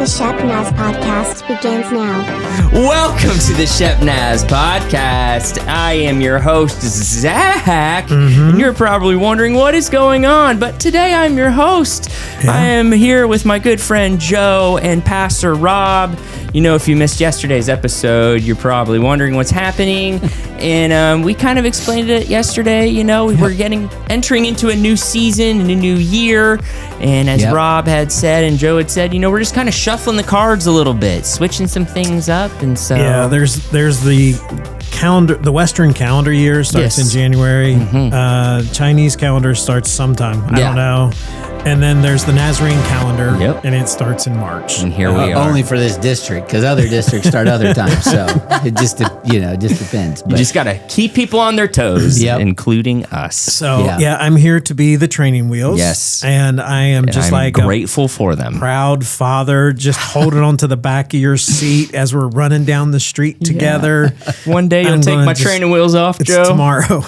Shep Naz podcast begins now. Welcome to the Shep Naz podcast. I am your host, Zach, and you're probably wondering what is going on, but today I'm your host. Yeah. I am here with my good friend Joe and Pastor Rob. You know, if you missed yesterday's episode, you're probably wondering what's happening, and we kind of explained it yesterday. You know, we're entering into a new season and a new year, and as Rob had said and Joe had said, you know, we're just kind of shuffling the cards a little bit, switching some things up, and so there's the calendar. The Western calendar year starts in January. Chinese calendar starts sometime. I don't know. And then there's the Nazarene calendar, and it starts in March. And here we are. Only for this district, because other districts start other times. So it just depends. But you just got to keep people on their toes, including us. So, I'm here to be the training wheels. Yes. And I am I'm grateful for them. Proud father, just holding on to the back of your seat as we're running down the street together. One day you'll take my training wheels off, Joe. It's tomorrow.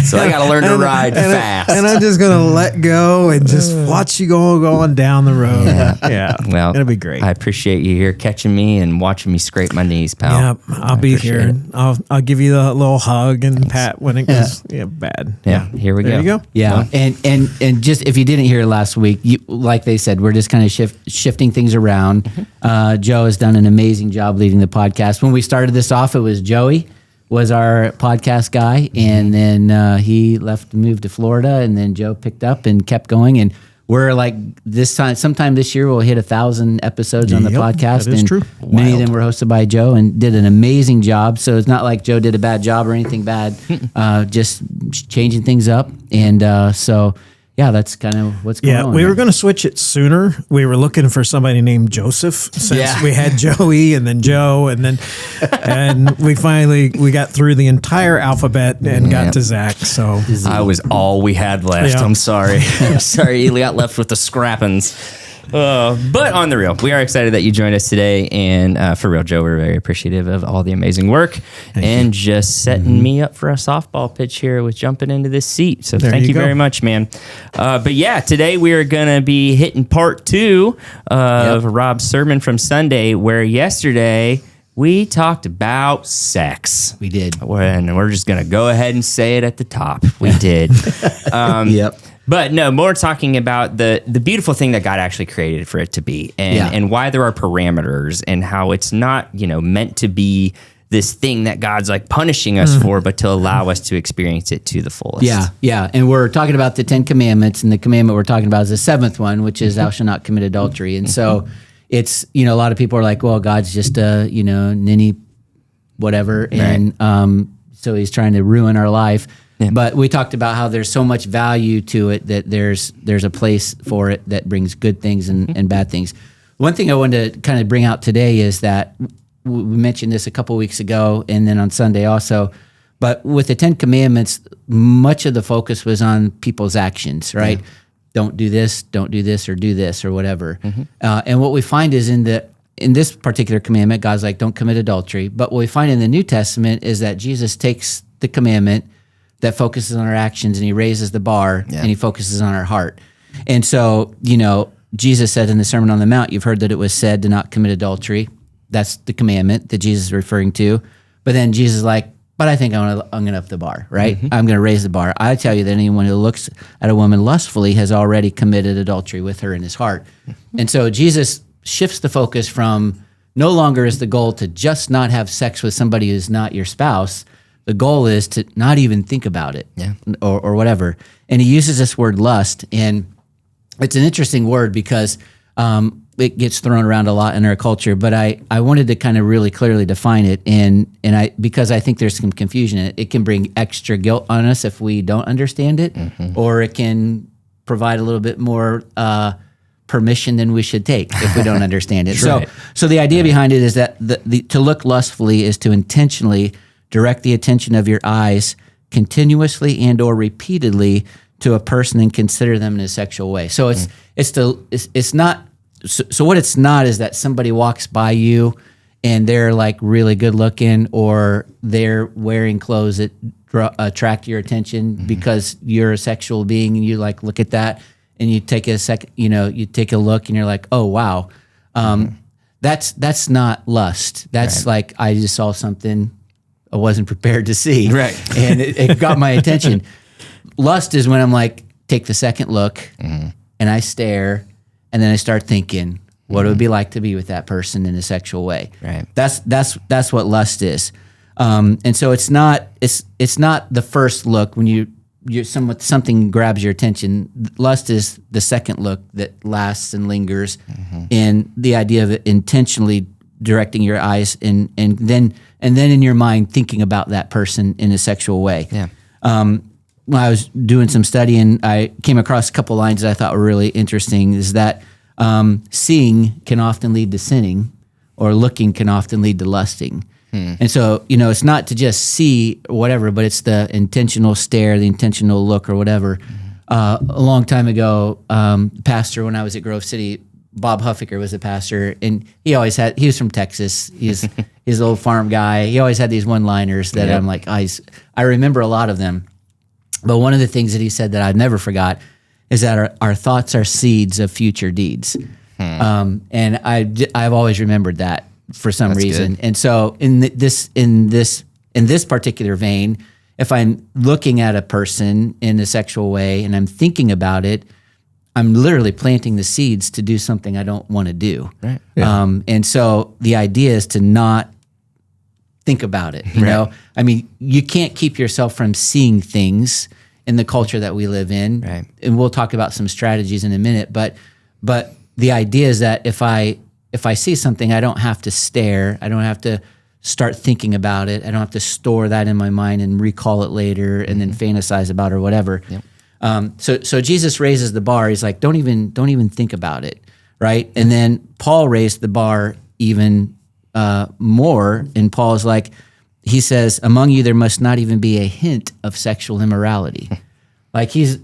So I got to learn to ride fast. And I'm just going to let go and just watch you going down the road. Yeah. Well, it'll be great. I appreciate you here catching me and watching me scrape my knees, pal. Yeah, I'll be here. I'll give you the little hug and pat when it goes bad. Yeah, here we go. There you go. Yeah, and just if you didn't hear last week, like they said, we're just kind of shifting things around. Joe has done an amazing job leading the podcast. When we started this off, it was Joey was our podcast guy, and then he left to move to Florida, and then Joe picked up and kept going, and we're like sometime this year we'll hit 1,000 episodes on the podcast. That is true. Many of them were hosted by Joe and did an amazing job. So it's not like Joe did a bad job or anything bad, just changing things up. And so that's kind of what's going on. Yeah, we were going to switch it sooner. We were looking for somebody named Joseph since we had Joey and then Joe and we finally got through the entire alphabet and got to Zach. So I was all we had left. I'm sorry. Sorry, you got left with the scrappings. But on the real, we are excited that you joined us today, and for real, Joe, we're very appreciative of all the amazing work and just setting me up for a softball pitch here with jumping into this seat. So thank you very much, man. But today we are going to be hitting part 2 of Rob's sermon from Sunday, where yesterday we talked about sex. We did. And we're just going to go ahead and say it at the top. We did. But no, more talking about the beautiful thing that God actually created for it to be, and why there are parameters, and how it's not, meant to be this thing that God's like punishing us for, but to allow us to experience it to the fullest. Yeah. And we're talking about the 10 Commandments, and the commandment we're talking about is the 7th one, which is thou shalt not commit adultery. And so it's, a lot of people are like, well, God's just a, ninny, whatever. And so he's trying to ruin our life. Yeah. But we talked about how there's so much value to it that there's a place for it that brings good things and bad things. One thing I wanted to kind of bring out today is that we mentioned this a couple weeks ago and then on Sunday also, but with the 10 Commandments, much of the focus was on people's actions, right? Yeah. Don't do this, or do this, or whatever. And what we find is in this particular commandment, God's like, don't commit adultery. But what we find in the New Testament is that Jesus takes the commandment that focuses on our actions, and he raises the bar, and he focuses on our heart. And so, Jesus said in the Sermon on the Mount, you've heard that it was said to not commit adultery. That's the commandment that Jesus is referring to. But then Jesus is like, but I think I'm going to up the bar, right? I'm going to raise the bar. I tell you that anyone who looks at a woman lustfully has already committed adultery with her in his heart. And so Jesus shifts the focus from no longer is the goal to just not have sex with somebody who's not your spouse. The goal is to not even think about it or whatever. And he uses this word lust, and it's an interesting word because it gets thrown around a lot in our culture, but I wanted to kind of really clearly define it, because I think there's some confusion in it. It can bring extra guilt on us if we don't understand it, or it can provide a little bit more permission than we should take if we don't understand it. So the idea behind it is that to look lustfully is to intentionally direct the attention of your eyes continuously and or repeatedly to a person and consider them in a sexual way. So it's not. So what it's not is that somebody walks by you and they're like really good looking, or they're wearing clothes that attract your attention because you're a sexual being and you like look at that and you take a second, you take a look and you're like, oh, wow. That's not lust. That's like, I just saw something I wasn't prepared to see. Right. And it got my attention. Lust is when I'm like, take the second look and I stare and then I start thinking, what it would be like to be with that person in a sexual way. Right. That's what lust is. And so it's not the first look when something grabs your attention. Lust is the second look that lasts and lingers, and the idea of it intentionally directing your eyes and then in your mind thinking about that person in a sexual way. Yeah. When I was doing some studying, I came across a couple lines that I thought were really interesting. Is that seeing can often lead to sinning, or looking can often lead to lusting. And so, it's not to just see or whatever, but it's the intentional stare, the intentional look or whatever. A long time ago, pastor, when I was at Grove City, Bob Huffaker was a pastor, and he was from Texas. He's an old farm guy. He always had these one-liners that I'm like, I remember a lot of them. But one of the things that he said that I never forgot is that our thoughts are seeds of future deeds. And I've always remembered that for some reason. Good. And so in this particular vein, if I'm looking at a person in a sexual way and I'm thinking about it, I'm literally planting the seeds to do something I don't want to do. Right. Yeah. And so the idea is to not think about it. You know, I mean, you can't keep yourself from seeing things in the culture that we live in. Right. And we'll talk about some strategies in a minute, but the idea is that if I see something, I don't have to stare. I don't have to start thinking about it. I don't have to store that in my mind and recall it later and then fantasize about it or whatever. Yep. So Jesus raises the bar. He's like, don't even think about it, right? And then Paul raised the bar even more, and Paul's like, he says, among you there must not even be a hint of sexual immorality. Like he's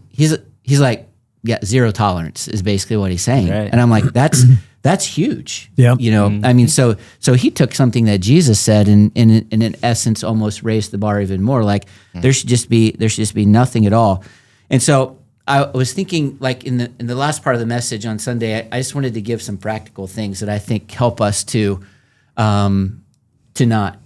like, yeah, zero tolerance is basically what he's saying. Right. And I'm like, that's huge. Yeah. I mean, so he took something that Jesus said and in essence almost raised the bar even more. Like there should just be nothing at all. And so I was thinking, like in the last part of the message on Sunday, I just wanted to give some practical things that I think help us to not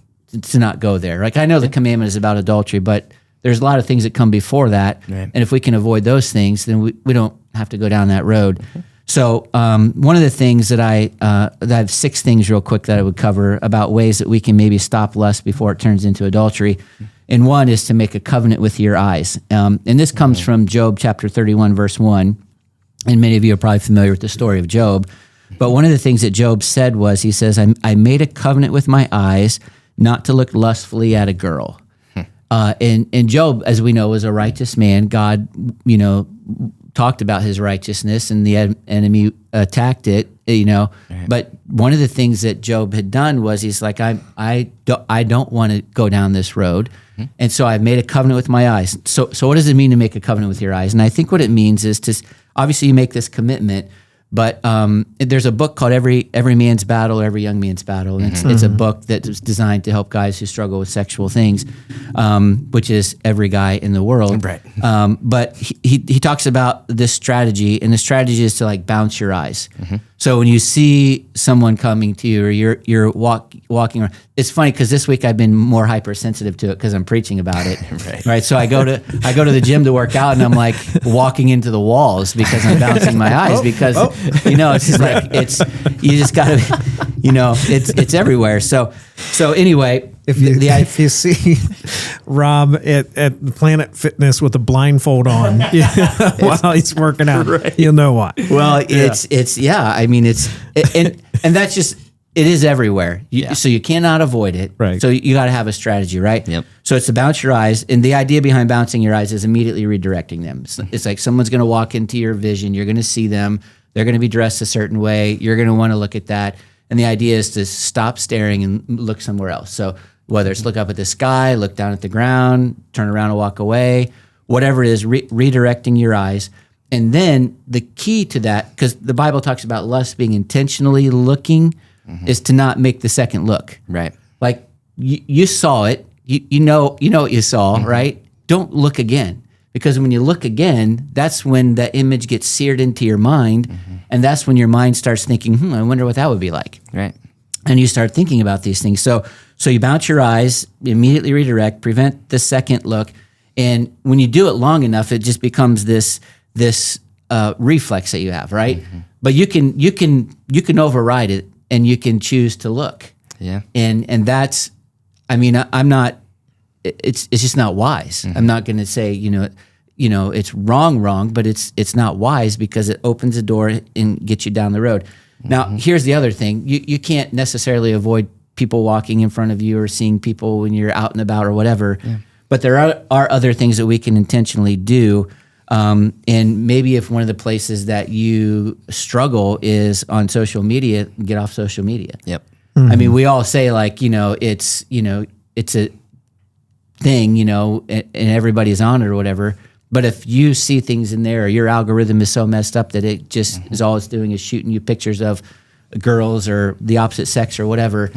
go there. Like I know the commandment is about adultery, but there's a lot of things that come before that. Right. And if we can avoid those things, then we don't have to go down that road. Mm-hmm. So one of the things that I have 6 things real quick that I would cover about ways that we can maybe stop lust before it turns into adultery. And one is to make a covenant with your eyes. And this comes from Job chapter 31, verse 1. And many of you are probably familiar with the story of Job. But one of the things that Job said was, he says, I made a covenant with my eyes not to look lustfully at a girl. And Job, as we know, was a righteous man. God, talked about his righteousness, and the enemy attacked it, Right. But one of the things that Job had done was he's like, I don't want to go down this road. Mm-hmm. And so I've made a covenant with my eyes. So what does it mean to make a covenant with your eyes? And I think what it means is to, obviously you make this commitment, but there's a book called Every Man's Battle, Every Young Man's Battle. And it's a book that's designed to help guys who struggle with sexual things, which is every guy in the world. Right. But he talks about this strategy, and the strategy is to like bounce your eyes. Mm-hmm. So when you see someone coming to you, or you're walking around, it's funny because this week I've been more hypersensitive to it because I'm preaching about it. Right. So I go to the gym to work out, and I'm like walking into the walls because I'm bouncing my eyes because it's just like you just gotta it's everywhere. So anyway. If you see Rob at Planet Fitness with a blindfold on while he's working out, you'll know why. Well, I mean, and that's just, it is everywhere. So you cannot avoid it. Right. So you got to have a strategy, right? Yep. So it's to bounce your eyes. And the idea behind bouncing your eyes is immediately redirecting them. It's like someone's going to walk into your vision. You're going to see them. They're going to be dressed a certain way. You're going to want to look at that. And the idea is to stop staring and look somewhere else. So whether it's look up at the sky, look down at the ground, turn around and walk away, whatever it is, redirecting your eyes. And then the key to that, because the Bible talks about lust being intentionally looking, is to not make the second look. Right. Like you saw it, you know what you saw, right? Don't look again. Because when you look again, that's when that image gets seared into your mind. And that's when your mind starts thinking, I wonder what that would be like. Right. And you start thinking about these things. So you bounce your eyes, immediately redirect, prevent the second look. And when you do it long enough, it just becomes this reflex that you have, right? But you can override it, and you can choose to look. Yeah. And that's, I mean, I'm not, it's just not wise. I'm not going to say, it's wrong, but it's not wise because it opens the door and gets you down the road. Now, here's the other thing. You can't necessarily avoid people walking in front of you or seeing people when you're out and about or whatever. Yeah. But there are other things that we can intentionally do. And maybe if one of the places that you struggle is on social media, get off social media. Yep. I mean, we all say like, it's a thing, and everybody's on it or whatever. But if you see things in there, or your algorithm is so messed up that it just is all it's doing is shooting you pictures of girls or the opposite sex or whatever,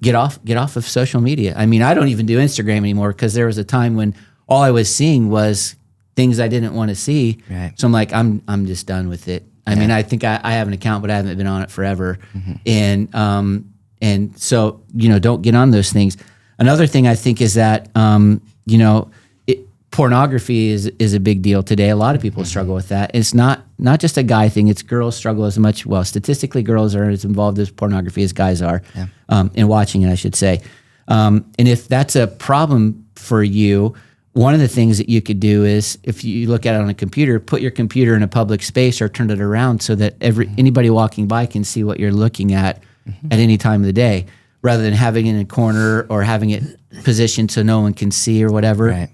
get off of social media. I mean, I don't even do Instagram anymore because there was a time when all I was seeing was things I didn't want to see. Right. So I'm like, I'm just done with it. I mean, I think I have an account, but I haven't been on it forever. And so, don't get on those things. Another thing I think is that, pornography is a big deal today. A lot of people struggle with that. It's not just a guy thing. It's girls struggle as much. Well, statistically, girls are as involved with pornography as guys are in watching it, I should say. And if that's a problem for you, one of the things that you could do is, if you look at it on a computer, put your computer in a public space or turn it around so that anybody walking by can see what you're looking at any time of the day, rather than having it in a corner or having it positioned so no one can see or whatever. Right.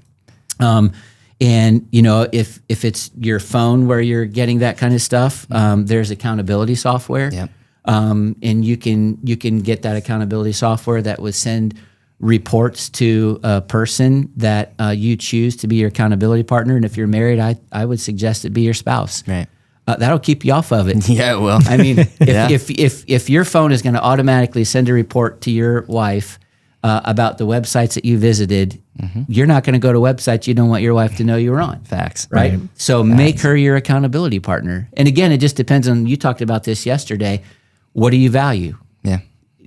And if it's your phone where you're getting that kind of stuff, there's accountability software. Yep. And you can get that accountability software that would send reports to a person that you choose to be your accountability partner. And if you're married, I would suggest it be your spouse. Right. That'll keep you off of it. Yeah, it will. I mean, if your phone is going to automatically send a report to your wife about the websites that you visited, you're not going to go to websites you don't want your wife to know you were on. Facts. Right? So make her your accountability partner. And again, it just depends on, you talked about this yesterday. What do you value? Yeah.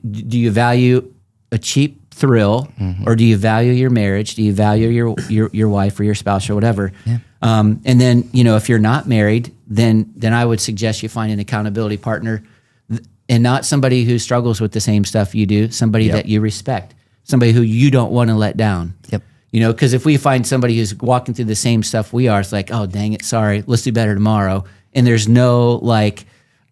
Do you value a cheap thrill, or do you value your marriage? Do you value your wife or your spouse or whatever? Yeah. And then, if you're not married, then I would suggest you find an accountability partner, and not somebody who struggles with the same stuff you do, somebody that you respect, somebody who you don't want to let down. Yep. Because if we find somebody who's walking through the same stuff we are, it's like, oh, dang it, sorry, let's do better tomorrow. And there's no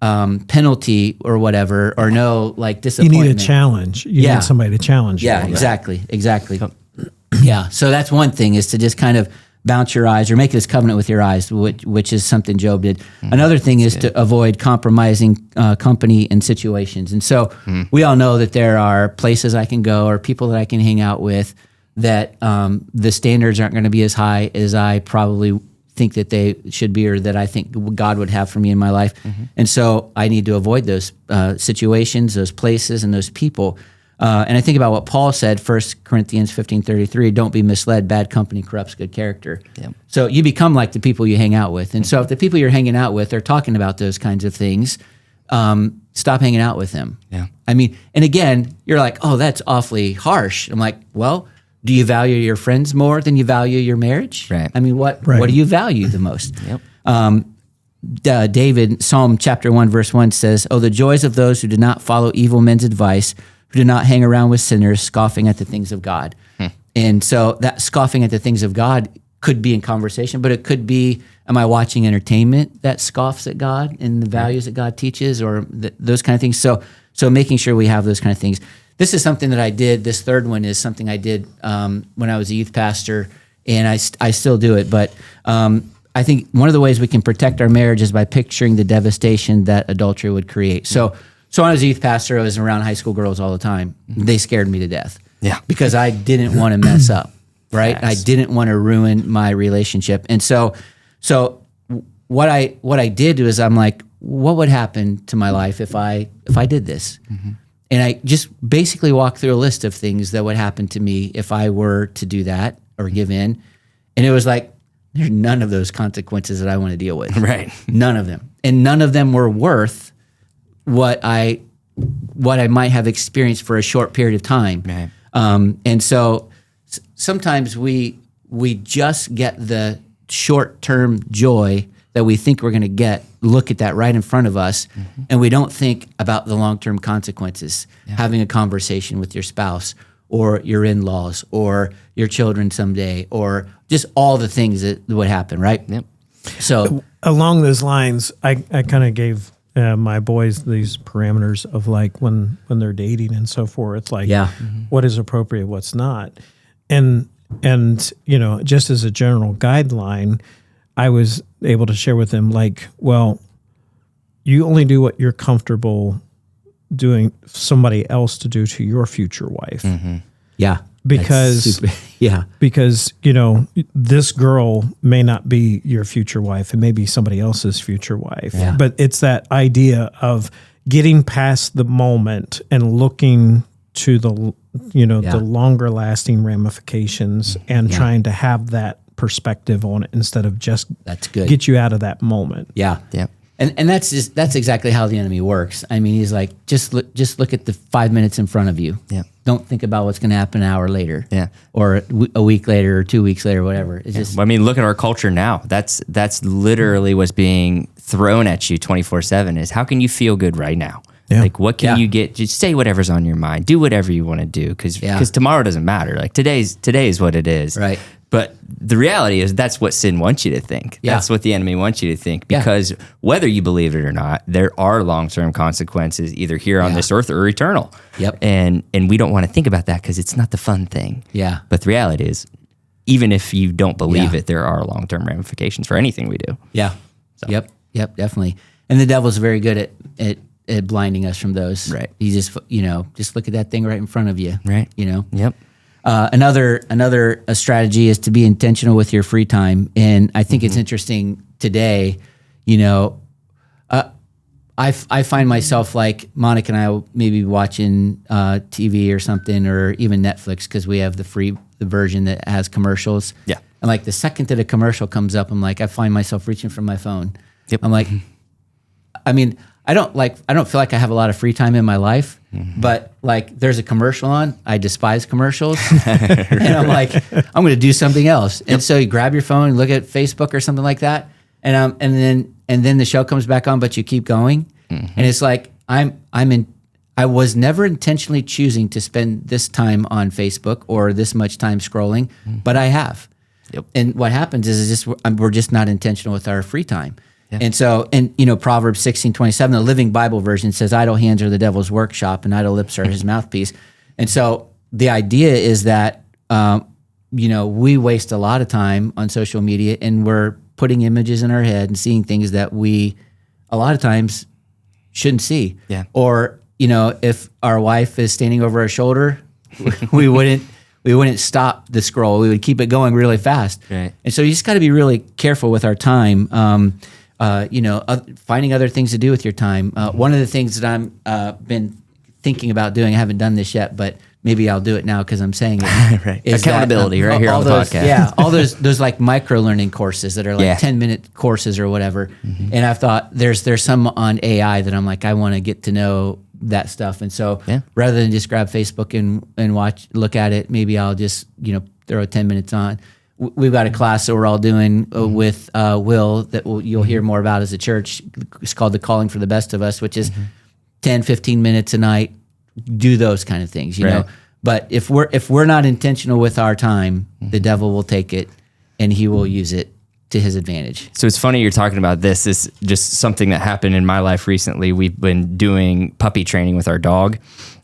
penalty or whatever, or no disappointment. You need a challenge. You need somebody to challenge you. Yeah, exactly. Yeah. So that's one thing, is to just kind of bounce your eyes or make this covenant with your eyes, which is something Job did. Another thing is to avoid compromising company and situations. And so we all know that there are places I can go or people that I can hang out with that the standards aren't going to be as high as I probably think that they should be, or that I think God would have for me in my life. And so I need to avoid those situations, those places, and those people. And I think about what Paul said, 1 Corinthians 15:33, don't be misled, bad company corrupts good character. Yep. So you become like the people you hang out with. And so if the people you're hanging out with are talking about those kinds of things, stop hanging out with them. Yeah. I mean, and again, you're like, oh, that's awfully harsh. I'm like, well, do you value your friends more than you value your marriage? Right. I mean, what do you value the most? David, Psalm chapter 1, verse 1 says, oh, the joys of those who do not follow evil men's advice, who do not hang around with sinners, scoffing at the things of God. And so that scoffing at the things of God could be in conversation, but it could be, am I watching entertainment that scoffs at God and the values that God teaches, or those kind of things? So making sure we have those kind of things. This is something that I did. This third one is something I did when I was a youth pastor, and I still do it. But I think one of the ways we can protect our marriage is by picturing the devastation that adultery would create. So when I was a youth pastor, I was around high school girls all the time. They scared me to death. Yeah. Because I didn't want to mess up, right? I didn't want to ruin my relationship. And so what I did was, I'm like, what would happen to my life if I did this? And I just basically walked through a list of things that would happen to me if I were to do that or give in. And it was like, there's none of those consequences that I want to deal with. Right. None of them. And none of them were worth what I might have experienced for a short period of time. Right. And so sometimes we just get the short-term joy that we think we're going to get, look at that right in front of us, and we don't think about the long-term consequences. Having a conversation with your spouse or your in-laws or your children someday, or just all the things that would happen, right? Yep. So along those lines, I kind of gave my boys these parameters of like when they're dating and so forth, like what is appropriate, what's not. And just as a general guideline, I was able to share with them like, well, you only do what you're comfortable doing somebody else to do to your future wife. Yeah. Because this girl may not be your future wife. It may be somebody else's future wife. Yeah. But it's that idea of getting past the moment and looking to the longer lasting ramifications and trying to have that perspective on it instead of just get you out of that moment. Yeah. Yeah. And that's exactly how the enemy works. I mean, he's like, just look at the 5 minutes in front of you. Yeah. Don't think about what's going to happen an hour later. Yeah. Or a week later or 2 weeks later, whatever. It's just. I mean, look at our culture now. That's literally what's being thrown at you 24/7 is how can you feel good right now? Yeah. Like, what can you get? Just say whatever's on your mind. Do whatever you want to do because tomorrow doesn't matter. Like today is what it is. Right. But the reality is that's what sin wants you to think. Yeah. That's what the enemy wants you to think because whether you believe it or not, there are long-term consequences either here on this earth or eternal. Yep. And we don't want to think about that because it's not the fun thing. Yeah. But the reality is, even if you don't believe it, there are long-term ramifications for anything we do. Yeah. So. Yep, definitely. And the devil's very good at blinding us from those. Right. You just look at that thing right in front of you. Right. Yep. Another strategy is to be intentional with your free time. And I think it's interesting today, I find myself like Monica and I will maybe watching TV or something or even Netflix because we have the version that has commercials. Yeah. And like the second that a commercial comes up, I'm like, I find myself reaching for my phone. Yep. I'm like, I mean, I don't feel like I have a lot of free time in my life, but like there's a commercial on, I despise commercials. And I'm like, I'm going to do something else. And so you grab your phone and look at Facebook or something like that. And then the show comes back on, but you keep going. And it's like, I was never intentionally choosing to spend this time on Facebook or this much time scrolling, but I have. Yep. And what happens is we're just not intentional with our free time. Yeah. And so, Proverbs 16:27, the Living Bible version says, idle hands are the devil's workshop and idle lips are his mouthpiece. And so the idea is that, we waste a lot of time on social media and we're putting images in our head and seeing things that we, a lot of times, shouldn't see. Yeah. Or, if our wife is standing over our shoulder, we wouldn't stop the scroll. We would keep it going really fast. Right. And so you just got to be really careful with our time. Finding other things to do with your time. One of the things that I'm been thinking about doing, I haven't done this yet, but maybe I'll do it now because I'm saying it. Right. Accountability right here on the podcast. Yeah, all those like micro learning courses that are like 10-minute courses or whatever. And I've thought there's some on AI that I'm like, I want to get to know that stuff. And so rather than just grab Facebook and look at it, maybe I'll just, throw 10 minutes on. We've got a class that we're all doing with Will that you'll hear more about as a church. It's called The Calling for the Best of Us, which is 10, 15 minutes a night. Do those kind of things, you know. But if we're not intentional with our time, the devil will take it and he will use it to his advantage. So it's funny you're talking about this. This is just something that happened in my life recently. We've been doing puppy training with our dog.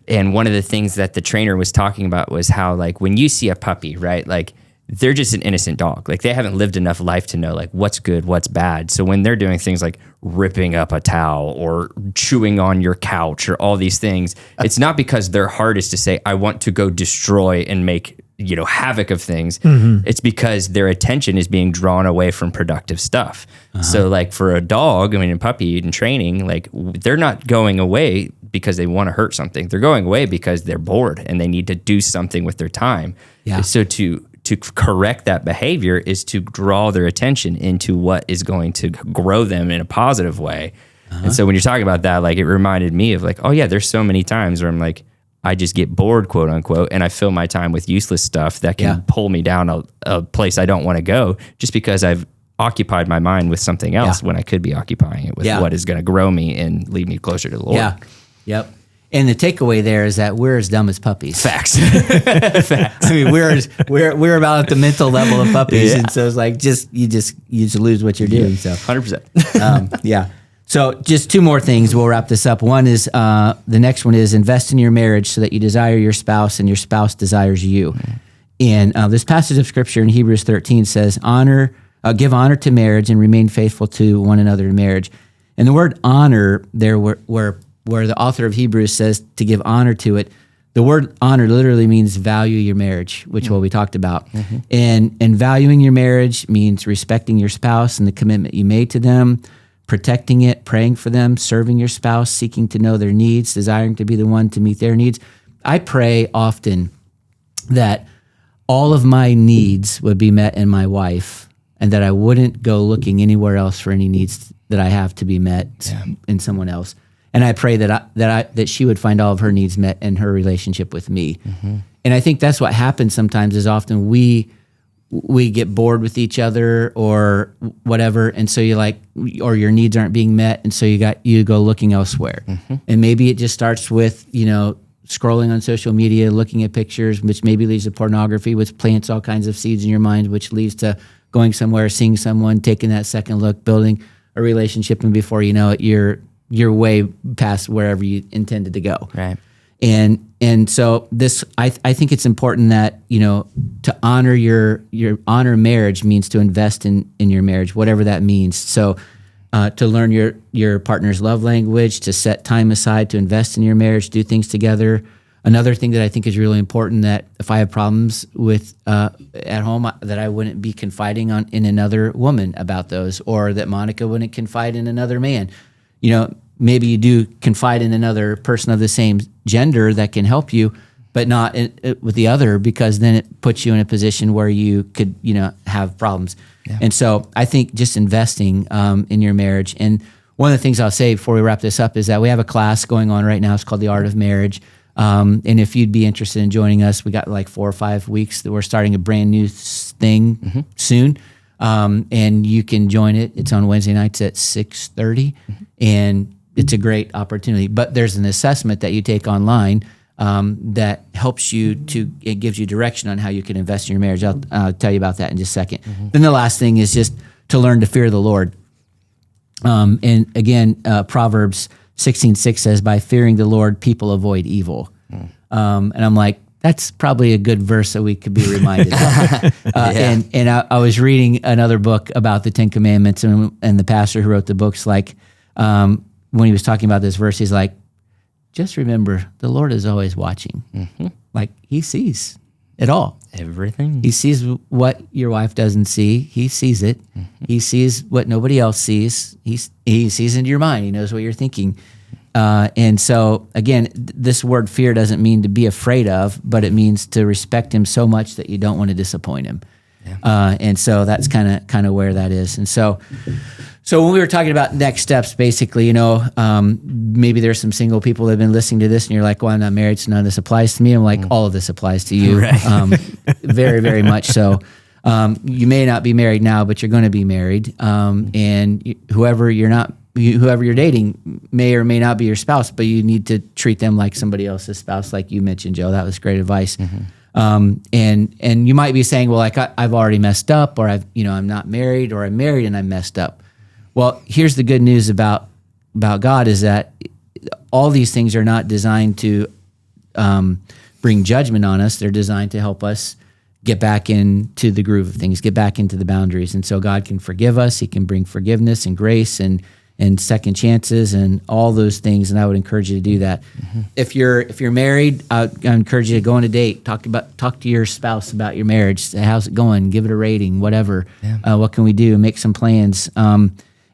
And one of the things that the trainer was talking about was how, like, when you see a puppy, right, like, they're just an innocent dog. Like, they haven't lived enough life to know, like, what's good, what's bad. So when they're doing things like ripping up a towel or chewing on your couch or all these things, it's not because their heart is to say, I want to go destroy and make, havoc of things. It's because their attention is being drawn away from productive stuff. So, like, for a dog, in puppy and training, like, they're not going away because they want to hurt something. They're going away because they're bored and they need to do something with their time. Yeah. So to correct that behavior is to draw their attention into what is going to grow them in a positive way. And so when you're talking about that, like, it reminded me of like, oh yeah, there's so many times where I'm like, I just get bored, quote unquote, and I fill my time with useless stuff that can pull me down a place I don't want to go, just because I've occupied my mind with something else when I could be occupying it with what is going to grow me and lead me closer to the Lord. Yeah. Yep. And the takeaway there is that we're as dumb as puppies. Facts. Facts. I mean, we're about at the mental level of puppies, and so it's like you just lose what you're doing. So 100%. Yeah. So just two more things. We'll wrap this up. One is the next one is invest in your marriage so that you desire your spouse and your spouse desires you. And this passage of scripture in Hebrews 13 says, give honor to marriage and remain faithful to one another in marriage. And the word honor there, where the author of Hebrews says to give honor to it, the word honor literally means value your marriage, which what we talked about. And valuing your marriage means respecting your spouse and the commitment you made to them, protecting it, praying for them, serving your spouse, seeking to know their needs, desiring to be the one to meet their needs. I pray often that all of my needs would be met in my wife, and that I wouldn't go looking anywhere else for any needs that I have to be met in someone else. And I pray that she would find all of her needs met in her relationship with me. And I think that's what happens sometimes is often we get bored with each other or whatever. And so or your needs aren't being met. And so you go looking elsewhere. And maybe it just starts with, scrolling on social media, looking at pictures, which maybe leads to pornography, which plants all kinds of seeds in your mind, which leads to going somewhere, seeing someone, taking that second look, building a relationship. And before you know it, you're way past wherever you intended to go. Right. And so I think it's important that, to honor your honor marriage means to invest in your marriage, whatever that means. So to learn your partner's love language, to set time aside to invest in your marriage, do things together. Another thing that I think is really important, that if I have problems with at home, that I wouldn't be confiding in another woman about those, or that Monica wouldn't confide in another man. Maybe you do confide in another person of the same gender that can help you, but not with the other, because then it puts you in a position where you could, have problems. Yeah. And so I think just investing in your marriage. And one of the things I'll say before we wrap this up is that we have a class going on right now. It's called The Art of Marriage. And if you'd be interested in joining us, we got like 4 or 5 weeks that we're starting a brand new thing soon. And you can join it. It's on Wednesday nights at 6:30, and it's a great opportunity. But there's an assessment that you take online that helps you it gives you direction on how you can invest in your marriage. I'll tell you about that in just a second. Then the last thing is just to learn to fear the Lord. And again, Proverbs 16:6 says, by fearing the Lord, people avoid evil. And I'm like, that's probably a good verse that we could be reminded of. And I was reading another book about the 10 Commandments, and the pastor who wrote the book's like, when he was talking about this verse, he's like, just remember, the Lord is always watching. Like, he sees it all. Everything. He sees what your wife doesn't see. He sees it. He sees what nobody else sees. He sees into your mind. He knows what you're thinking. And so, again, this word fear doesn't mean to be afraid of, but it means to respect him so much that you don't want to disappoint him. Yeah. And so that's kind of where that is. And so when we were talking about next steps, basically, maybe there's some single people that have been listening to this and you're like, well, I'm not married, so none of this applies to me. I'm like, all of this applies to you. Right. Very, very much so. You may not be married now, but you're going to be married. And whoever you're dating may or may not be your spouse, but you need to treat them like somebody else's spouse, like you mentioned, Joe. That was great advice. And you might be saying, well, like I've already messed up, or I'm not married, or I'm married and I messed up. Well, here's the good news about God is that all these things are not designed to bring judgment on us. They're designed to help us get back into the groove of things, get back into the boundaries. And so God can forgive us. He can bring forgiveness and grace and second chances and all those things. And I would encourage you to do that. If you're married, I encourage you to go on a date, talk to your spouse about your marriage. Say, how's it going? Give it a rating, whatever. Yeah. What can we do? Make some plans.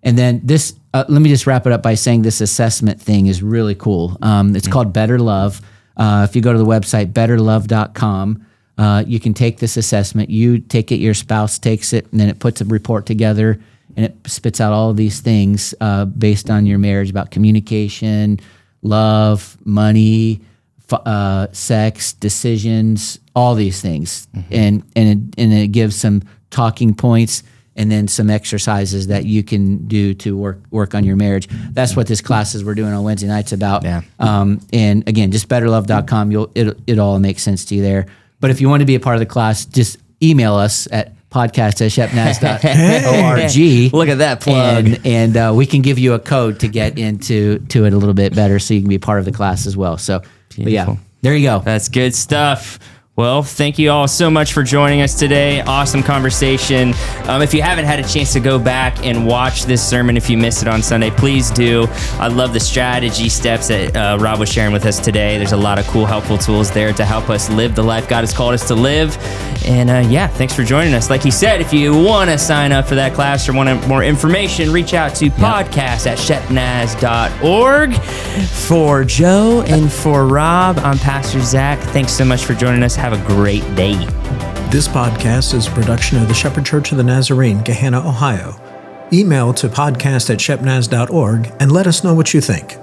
And then this, let me just wrap it up by saying this assessment thing is really cool. It's called Better Love. If you go to the website, betterlove.com, you can take this assessment. You take it, your spouse takes it, and then it puts a report together, and it spits out all of these things based on your marriage about communication, love, money, sex, decisions, all these things. And it gives some talking points and then some exercises that you can do to work on your marriage. That's what this class is we're doing on Wednesday nights about. Yeah. And again, just betterlove.com. It all makes sense to you there. But if you want to be a part of the class, just email us at podcast@shepnaz.org. Look at that plug. And we can give you a code to get into it a little bit better so you can be part of the class as well. So, but yeah, there you go. That's good stuff. Well, thank you all so much for joining us today. Awesome conversation. If you haven't had a chance to go back and watch this sermon, if you missed it on Sunday, please do. I love the strategy steps that Rob was sharing with us today. There's a lot of cool, helpful tools there to help us live the life God has called us to live. And thanks for joining us. Like he said, if you want to sign up for that class or want more information, reach out to podcast@shepnaz.org. For Joe and for Rob, I'm Pastor Zack. Thanks so much for joining us. Have a great day. This podcast is a production of the Shepherd Church of the Nazarene, Gahanna, Ohio. Email to podcast@shepnaz.org and let us know what you think.